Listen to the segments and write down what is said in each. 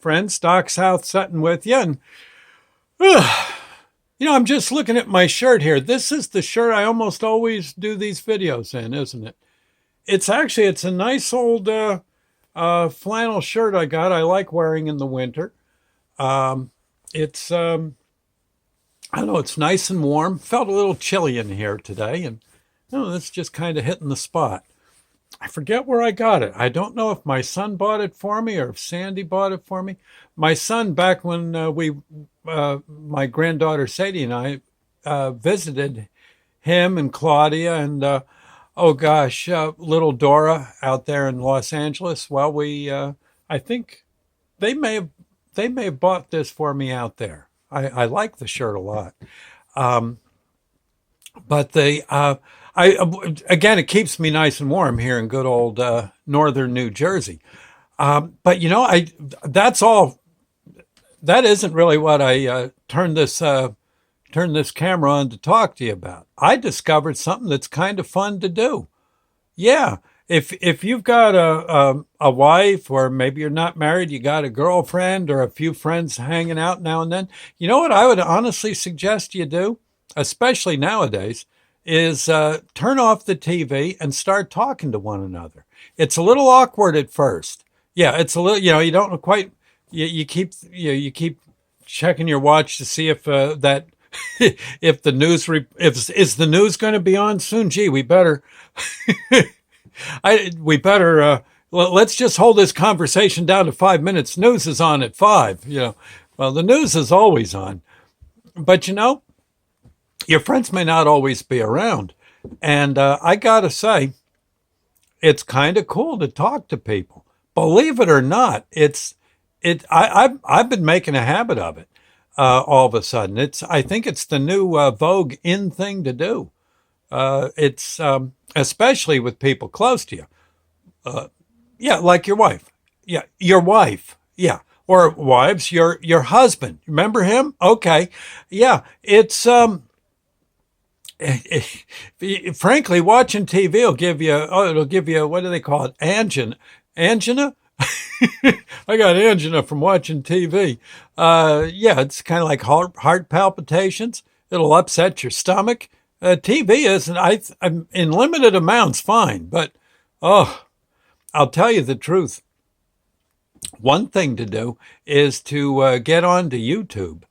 friends. Doc South Sutton with you. And, I'm just looking at my shirt here. This is the shirt I almost always do these videos in, isn't it? It's a nice old flannel shirt I got. I like wearing in the winter. It's, I don't know, it's nice and warm. Felt a little chilly in here today. And, that's just kind of hitting the spot. I forget where I got it. I don't know if my son bought it for me or if Sandy bought it for me. My son, back when my granddaughter Sadie and I visited him and Claudia and, little Dora out there in Los Angeles. Well, I think they may have, they may have bought this for me out there. I like the shirt a lot. But again, it keeps me nice and warm here in good old northern New Jersey. But that's all. That isn't really what I turned this camera on to talk to you about. I discovered something that's kind of fun to do. Yeah, if you've got a wife, or maybe you're not married, you got a girlfriend or a few friends hanging out now and then. You know what I would honestly suggest you do, especially nowadays, is turn off the TV and start talking to one another. It's a little awkward at first. Yeah, it's a little, you don't quite, you keep checking your watch to see if that, if the news, is the news going to be on soon? Gee, we better, let's just hold this conversation down to 5 minutes. News is on at 5, Well, the news is always on, but your friends may not always be around. And I got to say, it's kind of cool to talk to people. Believe it or not, I've been making a habit of it all of a sudden. I think it's the new Vogue in thing to do. It's especially with people close to you. Yeah, like your wife. Yeah, your wife. Yeah. Or wives, your husband. Remember him? Okay. Yeah, it's frankly, watching TV it'll give you, what do they call it? Angina? I got angina from watching TV. Yeah, it's kind of like heart palpitations. It'll upset your stomach. TV isn't, in limited amounts, fine. But, I'll tell you the truth. One thing to do is to get onto YouTube.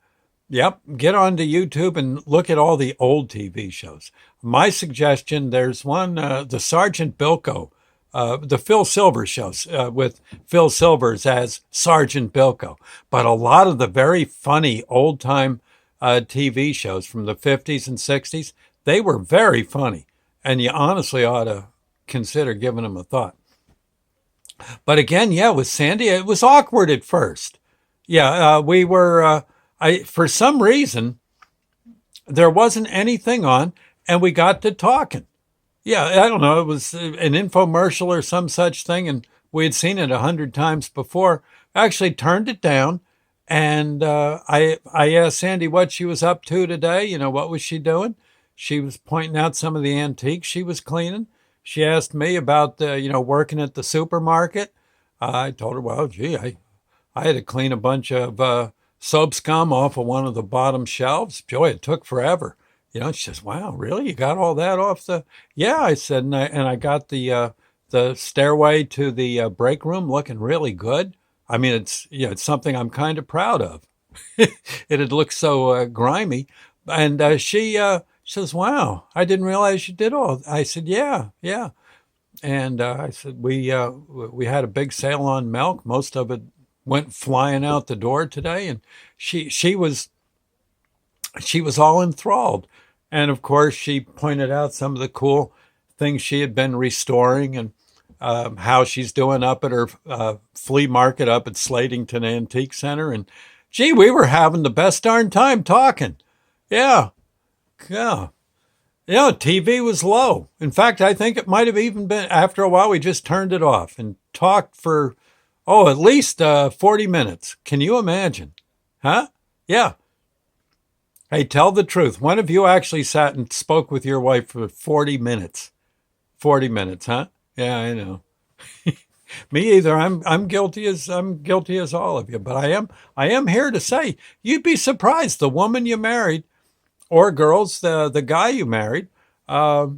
Yep, get onto YouTube and look at all the old TV shows. My suggestion, there's one, the Sergeant Bilko, the Phil Silvers shows with Phil Silvers as Sergeant Bilko. But a lot of the very funny old-time TV shows from the 50s and 60s, they were very funny. And you honestly ought to consider giving them a thought. But again, yeah, with Sandy, it was awkward at first. Yeah, we were... for some reason, there wasn't anything on, and we got to talking. Yeah, I don't know. It was an infomercial or some such thing, and we had seen it 100 times before. I actually turned it down, and I asked Sandy what she was up to today. What was she doing? She was pointing out some of the antiques she was cleaning. She asked me about, working at the supermarket. I told her, well, gee, I had to clean a bunch of soap scum off of one of the bottom shelves. Boy, it took forever. She says, wow, really? You got all that off the... Yeah, I said, and I got the stairway to the break room looking really good. I mean, it's something I'm kind of proud of. It had looked so grimy. And she says, wow, I didn't realize you did all. I said, yeah. And I said, we had a big sale on milk. Most of it went flying out the door today, and she was all enthralled. And of course, she pointed out some of the cool things she had been restoring, and how she's doing up at her flea market up at Slatington Antique Center. And gee, we were having the best darn time talking. Yeah. TV was low. In fact, I think it might have even been, after a while, we just turned it off and talked for at least 40 minutes. Can you imagine? Huh? Yeah. Hey, tell the truth. When have you actually sat and spoke with your wife for 40 minutes? 40 minutes, huh? Yeah, I know. Me either. I'm guilty as all of you. But I am here to say you'd be surprised. The woman you married, or girls, the guy you married, uh,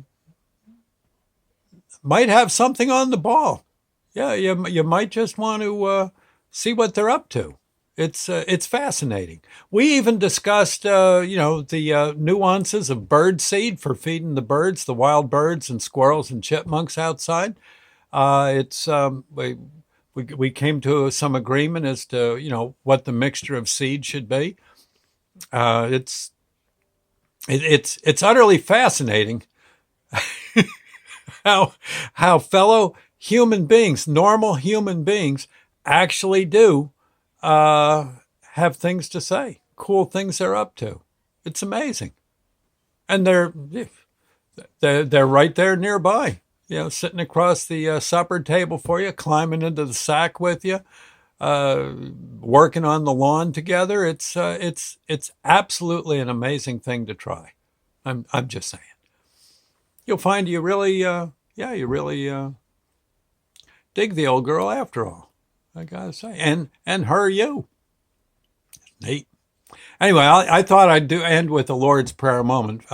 might have something on the ball. Yeah, you might just want to see what they're up to. It's fascinating. We even discussed the nuances of bird seed for feeding the birds, the wild birds and squirrels and chipmunks outside. It's we came to some agreement as to what the mixture of seed should be. It's it's utterly fascinating how fellow human beings, normal human beings, actually do have things to say, cool things they're up to. It's amazing, and they're right there nearby. Sitting across the supper table for you, climbing into the sack with you, working on the lawn together. It's absolutely an amazing thing to try. I'm just saying. You'll find you really you really dig the old girl after all. I gotta say, and her you. Neat. Anyway, I thought I'd end with the Lord's Prayer moment.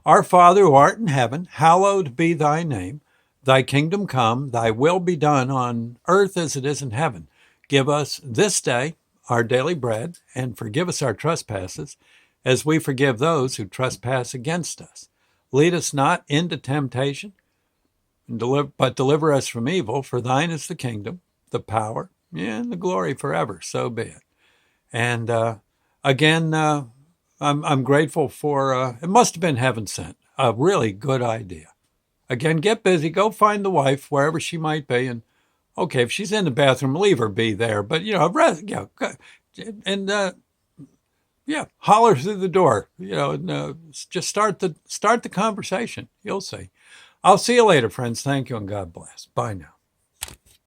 Our Father who art in heaven, hallowed be thy name. Thy kingdom come, thy will be done on earth as it is in heaven. Give us this day our daily bread, and forgive us our trespasses, as we forgive those who trespass against us. Lead us not into temptation, but deliver us from evil. For thine is the kingdom, the power, and the glory forever. So be it. And again, I'm grateful for, it must have been heaven sent, a really good idea. Again, get busy, go find the wife wherever she might be. And okay, if she's in the bathroom, leave her be there. But, and holler through the door, and just start the conversation. You'll see. I'll see you later, friends. Thank you and God bless. Bye now.